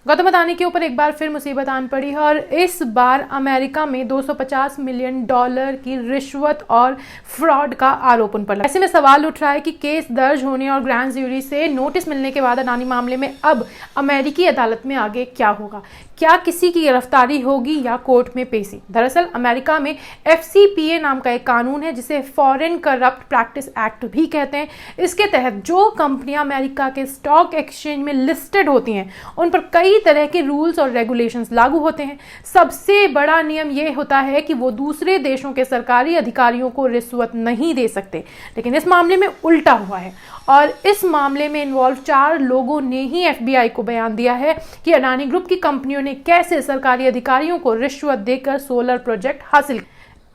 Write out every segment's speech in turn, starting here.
गौतम अडानी के ऊपर एक बार फिर मुसीबत आन पड़ी है और इस बार अमेरिका में $250 मिलियन की रिश्वत और फ्रॉड का आरोप उन पर लगा। ऐसे में सवाल उठ रहा है कि केस दर्ज होने और ग्रैंड ज्यूरी से नोटिस मिलने के बाद अडानी मामले में अब अमेरिकी अदालत में आगे क्या होगा, क्या किसी की गिरफ्तारी होगी या कोर्ट में पेशी। दरअसल अमेरिका में FCPA नाम का एक कानून है जिसे फॉरेन करप्ट प्रैक्टिस एक्ट भी कहते हैं। इसके तहत जो कंपनियां अमेरिका के स्टॉक एक्सचेंज में लिस्टेड होती हैं उन पर कई तरह के रूल्स और रेगुलेशंस लागू होते हैं। सबसे बड़ा नियम यह होता है कि वो दूसरे देशों के सरकारी अधिकारियों को रिश्वत नहीं दे सकते, लेकिन इस मामले में उल्टा हुआ है और इस मामले में इन्वॉल्व 4 लोगों ने ही FBI को बयान दिया है कि अडानी ग्रुप की कंपनियों ने कैसे सरकारी अधिकारियों को रिश्वत देकर सोलर प्रोजेक्ट हासिल।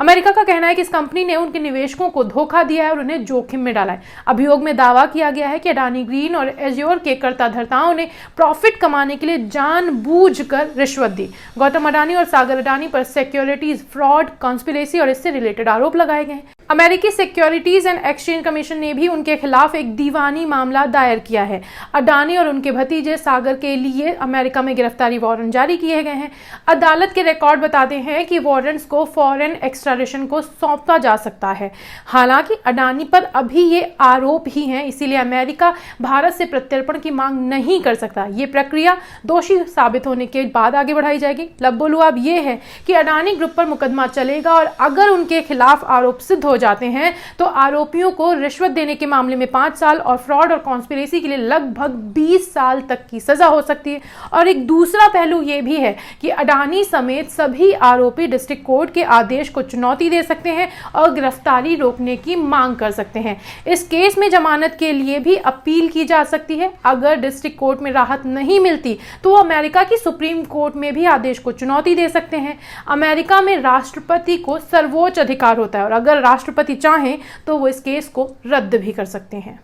अमेरिका का कहना है कि इस कंपनी ने उनके निवेशकों को धोखा दिया है और उन्हें जोखिम में डाला है। अभियोग में दावा किया गया है कि अडानी ग्रीन और एज्योर के कर्ताधर्ताओं ने प्रॉफिट कमाने के लिए जानबूझकर रिश्वत दी। गौतम अडानी और सागर अडानी पर सिक्योरिटीज फ्रॉड, कॉन्स्पिरेसी और इससे रिलेटेड आरोप लगाए गए हैं। अमेरिकी सिक्योरिटीज एंड एक्सचेंज कमीशन ने भी उनके खिलाफ एक दीवानी मामला दायर किया है। अडानी और उनके भतीजे सागर के लिए अमेरिका में गिरफ्तारी वारंट जारी किए गए हैं। अदालत के रिकॉर्ड बताते हैं कि वारंट्स को फॉरेन एक्स्ट्राडिशन को सौंपा जा सकता है। हालांकि अडानी पर अभी ये आरोप ही हैं, इसीलिए अमेरिका भारत से प्रत्यर्पण की मांग नहीं कर सकता। ये प्रक्रिया दोषी साबित होने के बाद आगे बढ़ाई जाएगी। लब्बोलू अब ये है कि अडानी ग्रुप पर मुकदमा चलेगा और अगर उनके खिलाफ आरोप सिद्ध हो जाते हैं तो आरोपियों को रिश्वत देने के मामले में 5 साल और फ्रॉड और कॉन्स्पिरेसी के लिए लगभग 20 साल तक की सजा हो सकती है। और एक दूसरा पहलू यह भी है कि अडानी समेत सभी आरोपी डिस्ट्रिक्ट कोर्ट के आदेश को चुनौती दे सकते हैं और गिरफ्तारी रोकने की मांग कर सकते हैं। इस केस में जमानत के लिए भी अपील की जा सकती है। अगर डिस्ट्रिक्ट कोर्ट में राहत नहीं मिलती तो अमेरिका की सुप्रीम कोर्ट में भी आदेश को चुनौती दे सकते हैं। अमेरिका में राष्ट्रपति को सर्वोच्च अधिकार होता है और अगर राष्ट्रपति चाहें तो वो इस केस को रद्द भी कर सकते हैं।